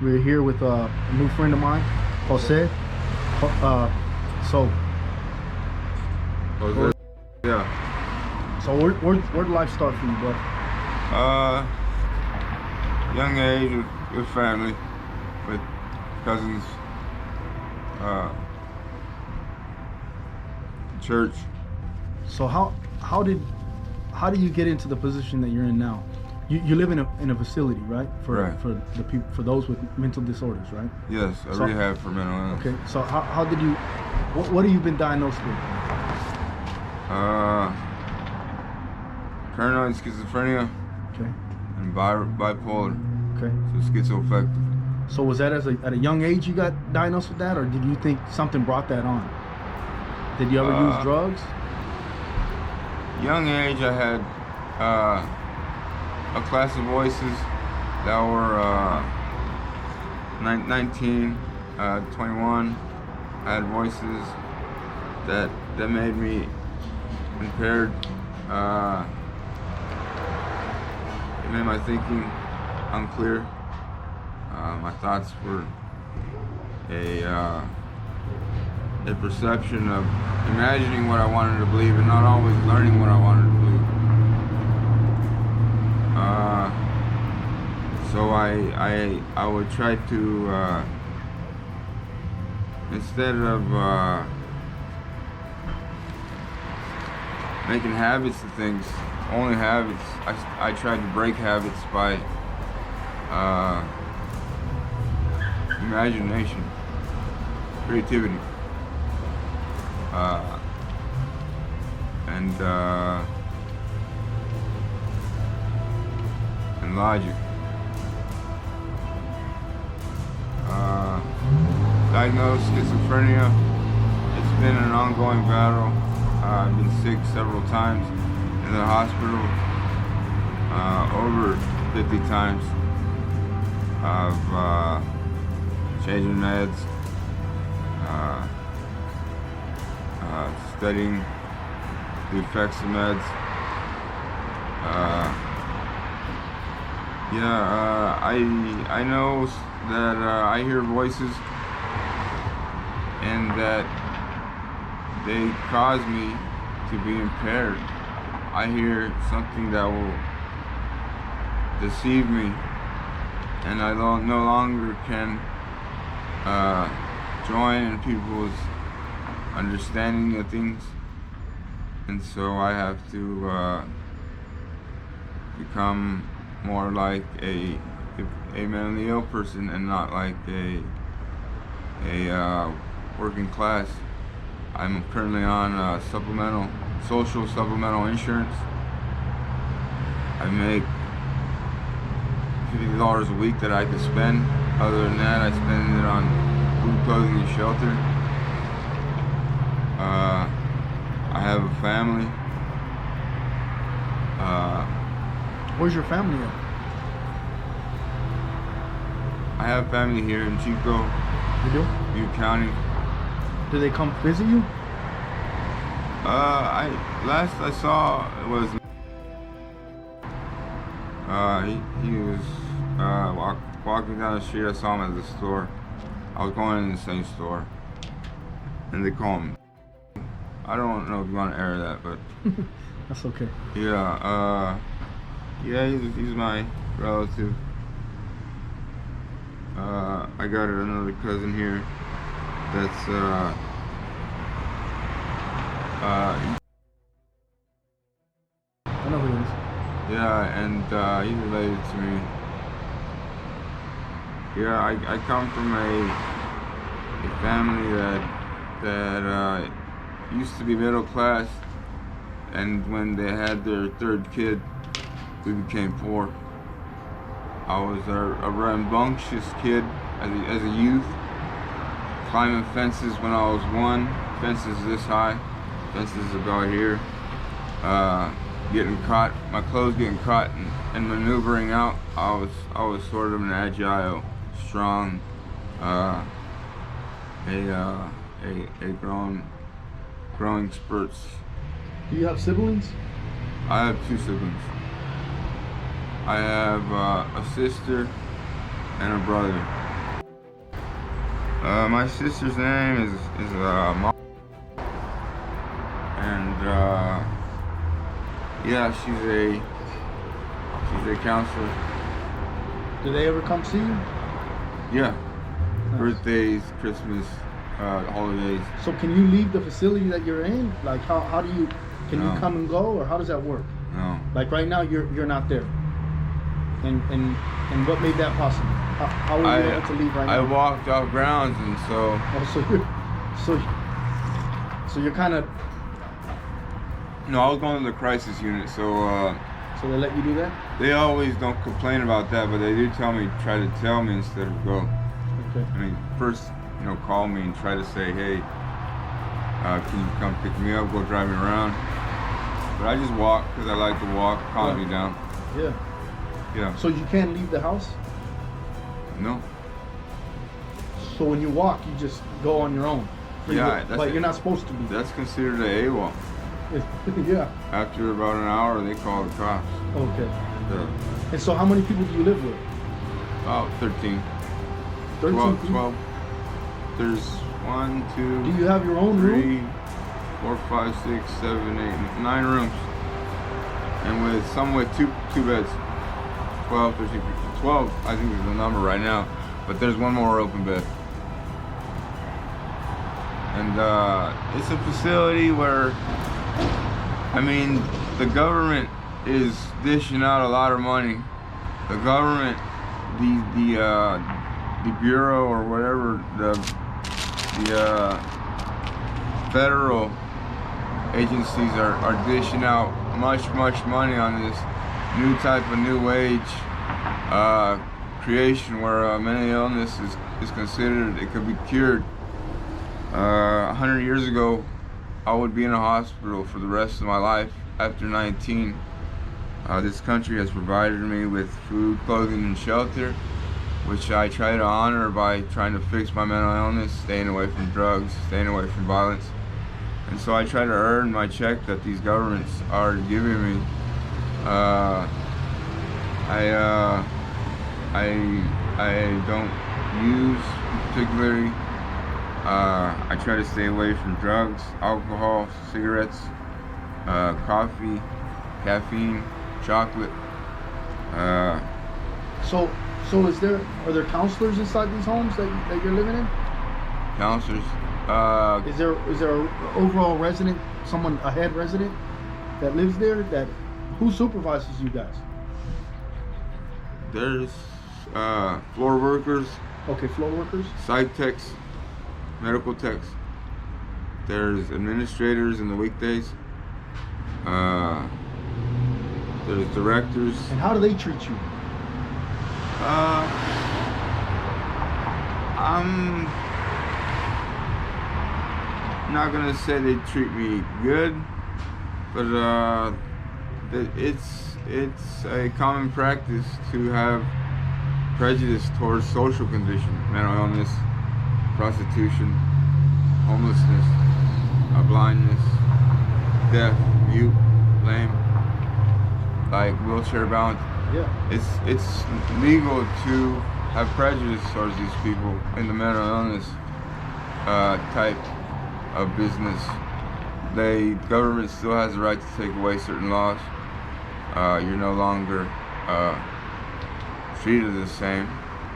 We're here with a new friend of mine, Jose. So, Jose, yeah. So where'd life start for you, bud? Young age with family, with cousins, church. So how did you get into the position that you're in now? You live in a facility, right? For the people, for those with mental disorders, right? Yes, a rehab for mental illness. Okay, so how did you? What have you been diagnosed with? Paranoid schizophrenia. Okay. And bipolar. Okay. So schizoaffective. So was that at a young age you got diagnosed with that, or did you think something brought that on? Did you ever use drugs? Young age, I had a class of voices that were 19, 21. I had voices that made me impaired. It made my thinking unclear. My thoughts were a perception of imagining what I wanted to believe and not always learning what I wanted to believe. So I would try to instead of making habits of things, only habits, I tried to break habits by imagination, creativity, and logic. Diagnosed schizophrenia. It's been an ongoing battle. I've been sick several times in the hospital, over 50 times. I've changing meds, studying the effects of meds. I know that I hear voices and that they cause me to be impaired. I hear something that will deceive me, and I no longer can join in people's understanding of things, and so I have to become more like a mentally ill person and not like a working class. I'm currently on social supplemental insurance. I make $50 a week that I could spend. Other than that, I spend it on food, clothing, and shelter. I have a family. Where's your family at? I have family here in Chico. You do? Butte County. Do they come visit you? Last I saw was he was walking down the street. I saw him at the store. I was going in the same store, and they call him. I don't know if you want to air that, but that's okay. Yeah, he's my relative. I got another cousin here that's I know who it is. yeah, and he's related to me. Yeah, I come from a family that used to be middle class, and when they had their third kid, we became poor. I was a rambunctious kid as a youth, climbing fences when I was 1, fences this high, fences about here, getting caught, my clothes getting caught and maneuvering out. I was sort of an agile, strong, a growing spurts. Do you have siblings? I have 2 siblings. I have a sister and a brother. My sister's name is Mom, and yeah, she's a counselor. Do they ever come see you? Yeah, Nice. birthdays, Christmas, holidays. So can you leave the facility that you're in? Like how do you, can No. you come and go, or how does that work? No, Like right now you're not there. And what made that possible? How were you able to leave right I now? walked off grounds, and so Oh, so you're kind of, no, I was going to the crisis unit, so so they let you do that? they always don't complain about that, but they do try to tell me instead of go. Okay. I mean, first, call me and try to say, hey, can you come pick me up, go drive me around? But I just walk because I like to walk, calms me down. Yeah. Yeah. So you can't leave the house? No. So when you walk, you just go on your own. Yeah, But you're not supposed to be. That's considered a AWOL. Yeah. After about an hour, they call the cops. Okay. Yeah. And so how many people do you live with? About 13. 13 12, people? 12. There's 1, 2, Do you have your own 3, room? 4, 5, 6, 7, 8, 9 rooms. And with some with two beds. 12, 13 people. 12, I think, is the number right now. But there's one more open bed. And it's a facility where, I mean, the government is dishing out a lot of money. The government, the bureau or whatever, the federal agencies are dishing out much money on this new type of new age creation where mental illness is considered, it could be cured. 100 years ago, I would be in a hospital for the rest of my life. After 19, this country has provided me with food, clothing, and shelter, which I try to honor by trying to fix my mental illness, staying away from drugs, staying away from violence. And so I try to earn my check that these governments are giving me. I don't use particularly. I try to stay away from drugs, alcohol, cigarettes, coffee, caffeine, chocolate. So are there counselors inside these homes that you're living in? Counselors. Is there an overall resident, a head resident that lives there? Who supervises you guys? There's floor workers, Okay, floor workers. psych techs, medical techs. There's administrators in the weekdays. There's directors. And how do they treat you? I'm not gonna say they treat me good, but it's a common practice to have prejudice towards social conditions, mental illness, prostitution, homelessness, blindness, deaf, mute, lame, like wheelchair bound. Yeah. It's legal to have prejudice towards these people in the mental illness type of business. The government still has the right to take away certain laws. You're no longer treated the same,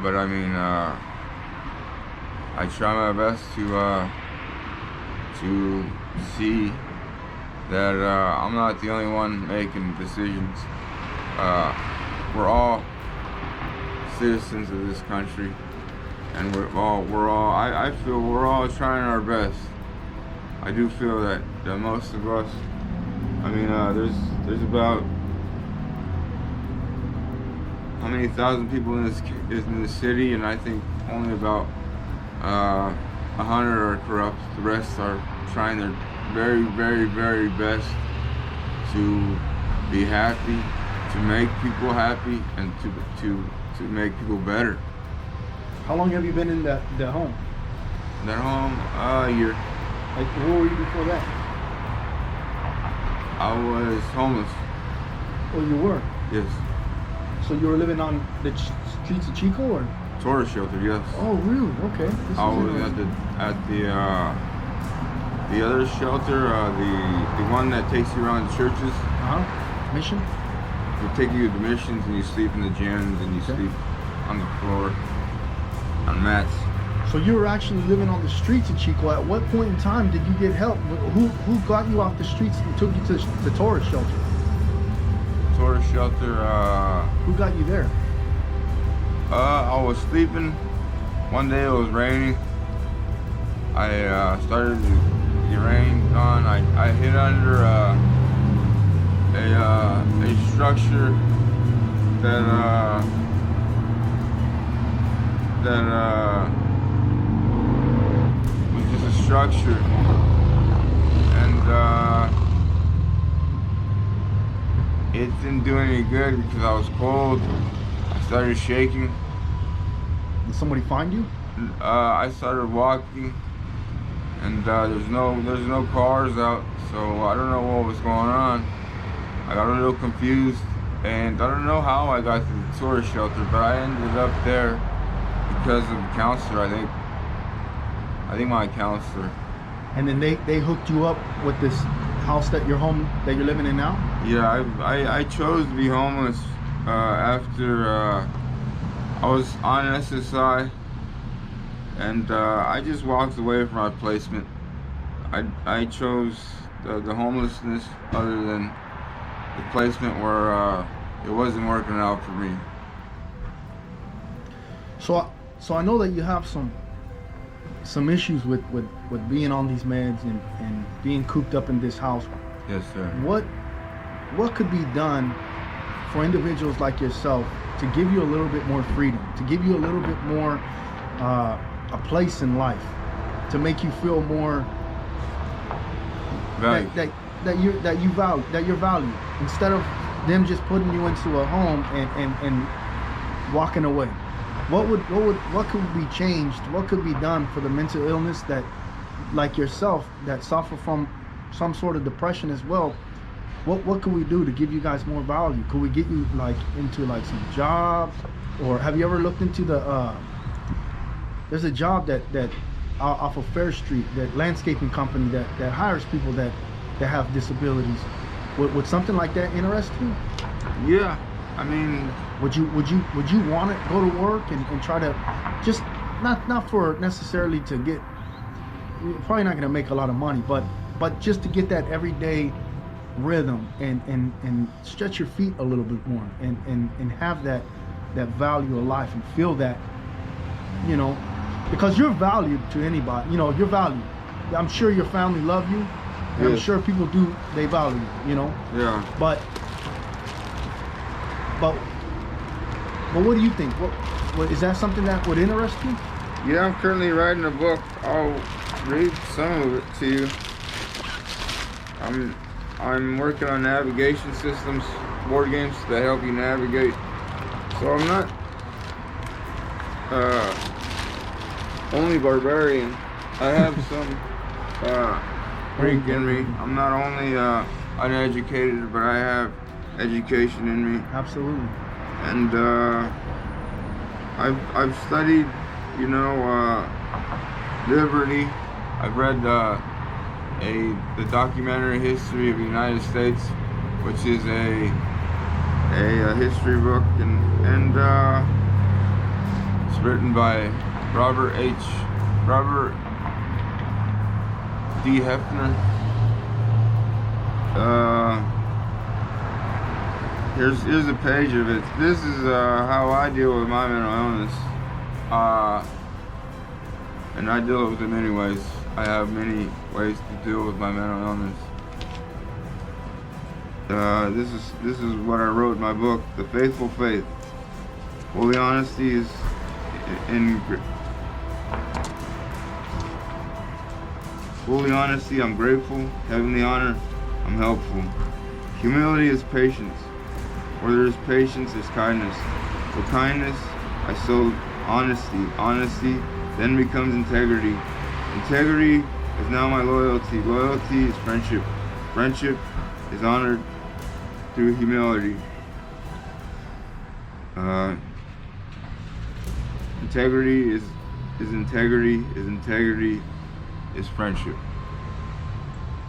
but I mean, I try my best to see that I'm not the only one making decisions. We're all citizens of this country, and we're all. I feel we're all trying our best. I do feel that most of us. I mean, there's about how many thousand people in this city, and I think only about 100 are corrupt. The rest are trying their very, very, very best to be happy, to make people happy, and to make people better. How long have you been in that home? That home, a year. Like, where were you before that? I was homeless. Oh, you were? Yes. So you were living on the streets of Chico, or? tourist shelter, yes. Oh, really? Okay. This I is was interesting. at the other shelter, the one that takes you around the churches. Mission? They take you to the missions and you sleep in the gyms and you sleep on the floor on mats. So you were actually living on the streets in Chico. At what point in time did you get help? Who got you off the streets and took you to the tourist shelter? Tourist shelter. Who got you there? I was sleeping. One day it was raining. I started to get rained on. I hid under a structure that was just a structure, and it didn't do any good because I was cold. I started shaking. Did somebody find you? I started walking, and there's no cars out, so I don't know what was going on. I got a little confused, and I don't know how I got to the tourist shelter, but I ended up there because of the counselor. I think my counselor. And then they hooked you up with this house that you're living in now? Yeah, I chose to be homeless after I was on SSI, and I just walked away from my placement. I chose the homelessness other than the placement where it wasn't working out for me. So I know that you have some issues with being on these meds and being cooped up in this house. Yes, sir. What could be done for individuals like yourself to give you a little bit more freedom, to give you a little bit more a place in life, to make you feel more Value. that you're valued, instead of them just putting you into a home and walking away? What could be changed? What could be done for the mental illness that, like yourself, that suffer from some sort of depression as well? What can we do to give you guys more value? Could we get you into some jobs, or have you ever looked into there's a job that off of Fair Street, that landscaping company that hires people that have disabilities? Would something like that interest you? Yeah, I mean, would you want to go to work and try to just not for necessarily to get, you're probably not going to make a lot of money, but just to get that everyday rhythm and stretch your feet a little bit more and have that value of life and feel that, because you're valued to anybody, you're valued. I'm sure your family love you, and I'm sure people they value you, Yeah. But what do you think? What is that something that would interest you? Yeah, I'm currently writing a book. I'll read some of it to you. I'm working on navigation systems, board games that help you navigate. So I'm not only barbarian. I have some Greek in me. I'm not only uneducated, but I have education in me. Absolutely. And I've studied, liberty. I've read the documentary history of the United States, which is a history book, and it's written by Robert D. Hefner. Here's a page of it. This is how I deal with my mental illness, and I deal with it many ways. I have many ways to deal with my mental illness. This is what I wrote in my book, The Faithful Faith. Holy honesty is Holy honesty, I'm grateful. Heavenly honor, I'm helpful. Humility is patience. Where there is patience, there's kindness. For kindness, I sow honesty. Honesty then becomes integrity. Integrity is now my loyalty. Loyalty is friendship. Friendship is honored through humility. Integrity is integrity is integrity is friendship.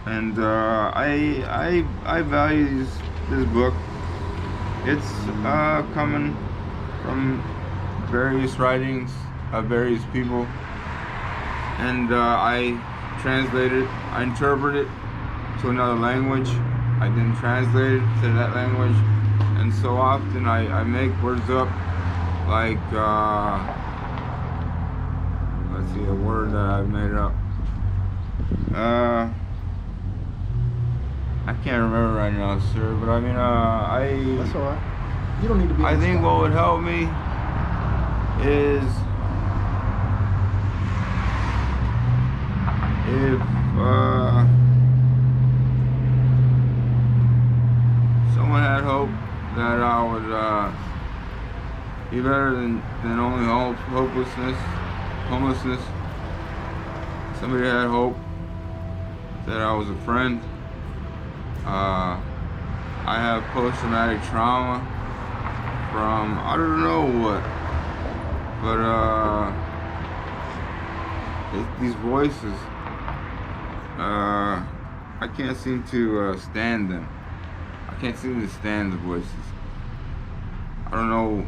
And I value this book. It's coming from various writings of various people, and I translate it, I interpret it to another language. I then translate it to that language, and so often I make words up like let's see, a word that I've made up. I can't remember right now, sir, but I mean, That's all right. You don't need to be. I think what would help me is if someone had hope that I would be better than only homelessness. Somebody had hope that I was a friend. I have post-traumatic trauma from I don't know what, but these voices, I can't seem to stand them. I can't seem to stand the voices. I don't know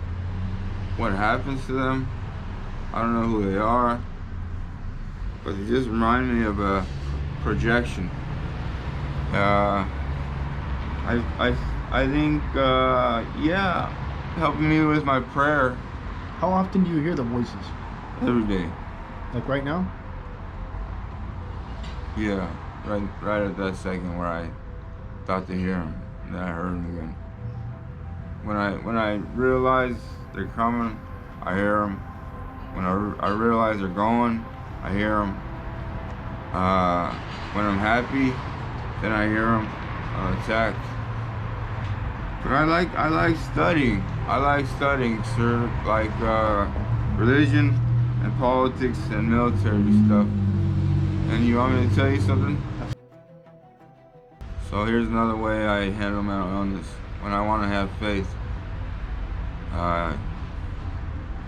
what happens to them. I don't know who they are, but they just remind me of a projection. I think, yeah, helping me with my prayer. How often do you hear the voices? Every day. Like right now? Yeah, right at that second where I thought to hear them, and then I heard them again. When I realize they're coming, I hear them. When I realize they're going, I hear them. When I'm happy, then I hear them attack. But I like studying. I like studying, sir, like religion and politics and military stuff. And you want me to tell you something? So here's another way I handle mental illness. When I want to have faith,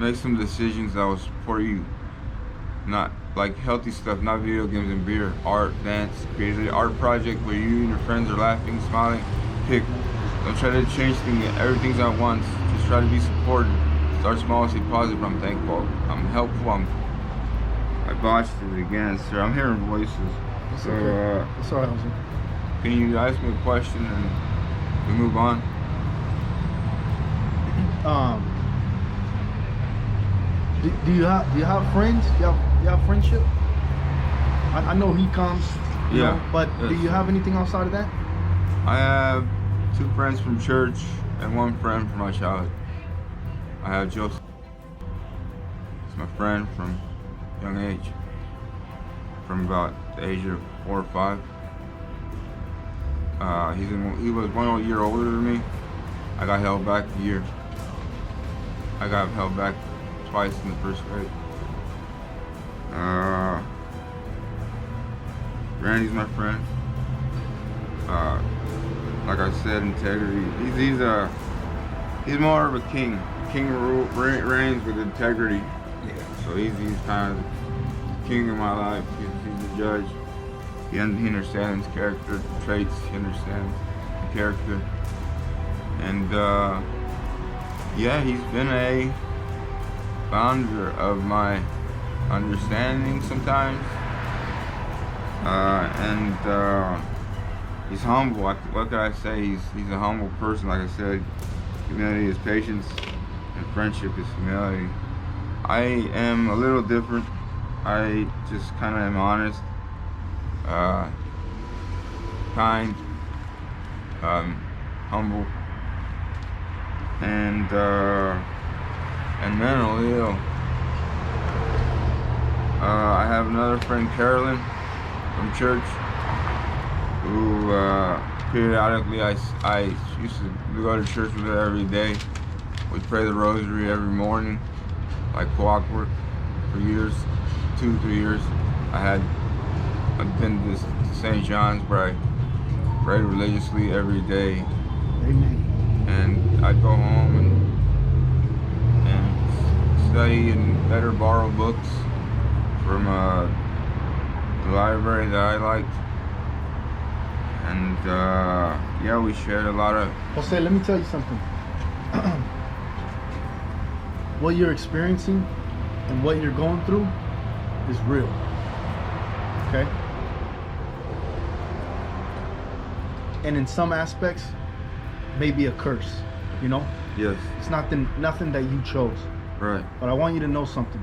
make some decisions that will support you. Not like healthy stuff, not video games and beer. Art, dance, create an art project where you and your friends are laughing, smiling. Pick. Don't try to change everything at once. Just try to be supportive. Start small, stay positive. I'm thankful. I'm helpful. I botched it again, sir. I'm hearing voices. So, okay. That's all right, Jose. Can you ask me a question and we move on? Do you have friends? Do you have friendship? I know he comes. You know, but yes, do you have anything outside of that? I have 2 friends from church and 1 friend from my childhood. I have Joseph. He's my friend from young age, from about the age of 4 or 5. He was 1 year older than me. I got held back a year. I got held back twice in the first grade. Randy's my friend. Like I said, integrity. He's more of a king. King reigns with integrity. Yeah. So he's kind of the king of my life. He's the judge. He understands character traits. He understands the character. And yeah, he's been a founder of my understanding sometimes. And he's humble. What could I say? He's a humble person. Like I said, humility is patience, and friendship is humility. I am a little different. I just kind of am honest, kind, humble, and mentally ill. I have another friend, Carolyn, from church, who periodically I used to go to church with her every day. We pray the rosary every morning, like clockwork, for years, 2-3 years. I've been to St. John's where I prayed religiously every day. Amen. And I'd go home and study and better borrow books from the library that I liked. And yeah, we shared a lot of... Jose, let me tell you something. What you're experiencing and what you're going through is real. Okay? And in some aspects, maybe a curse, you know? Yes. It's nothing that you chose. Right. But I want you to know something.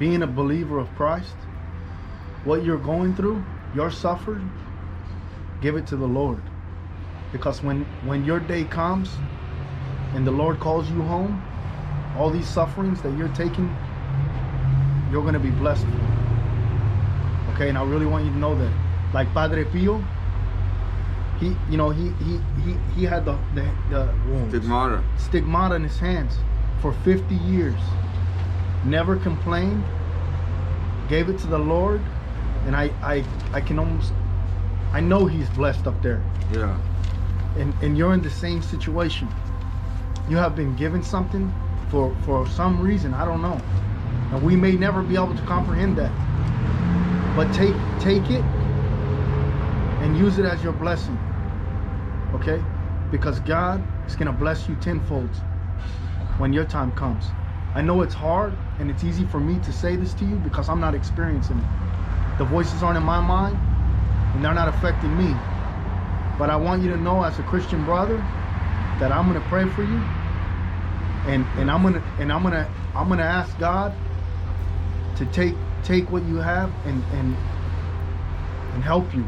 Being a believer of Christ, what you're going through, your suffering, give it to the Lord. Because when your day comes and the Lord calls you home, all these sufferings that you're taking, you're going to be blessed for. Okay, and I really want you to know that. Like Padre Pio, he had the stigmata in his hands for 50 years. Never complained, gave it to the Lord, and I know he's blessed up there. Yeah. And you're in the same situation. You have been given something for some reason, I don't know. And we may never be able to comprehend that. But take it and use it as your blessing. Okay? Because God is gonna bless you tenfold when your time comes. I know it's hard and it's easy for me to say this to you because I'm not experiencing it. The voices aren't in my mind and they're not affecting me. But I want you to know, as a Christian brother, that I'm gonna pray for you, and I'm gonna ask God to take what you have and help you.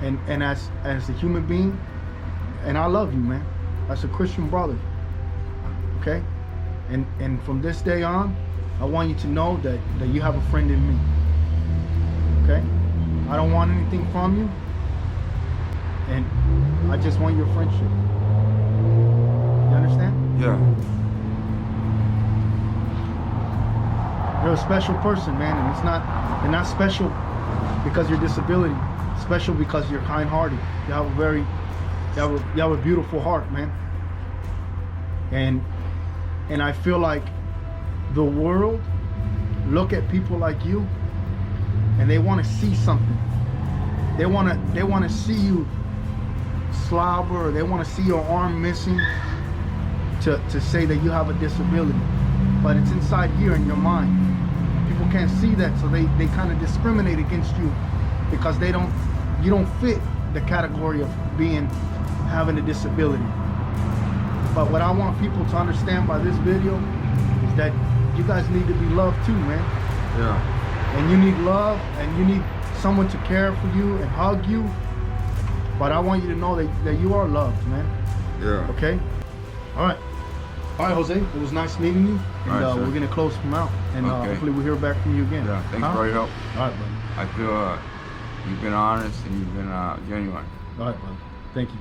And as a human being, and I love you, man, as a Christian brother. Okay? And from this day on, I want you to know that you have a friend in me. Okay? I don't want anything from you. And I just want your friendship. You understand? Yeah. You're a special person, man, and you're not special because your disability. Special because you're kind-hearted. You have a beautiful heart, man. And I feel like the world look at people like you and they want to see something. They want to see you slobber, or they want to see your arm missing to say that you have a disability. But it's inside here in your mind. People can't see that, so they kind of discriminate against you because you don't fit the category of having a disability. But what I want people to understand by this video is that you guys need to be loved too, man. Yeah. And you need love, and you need someone to care for you and hug you. But I want you to know that you are loved, man. Yeah. Okay? All right, Jose. It was nice meeting you. And we're going to close from out. And hopefully we'll hear back from you again. Yeah, thanks for your help. All right, brother. I feel you've been honest and you've been genuine. All right, brother. Thank you.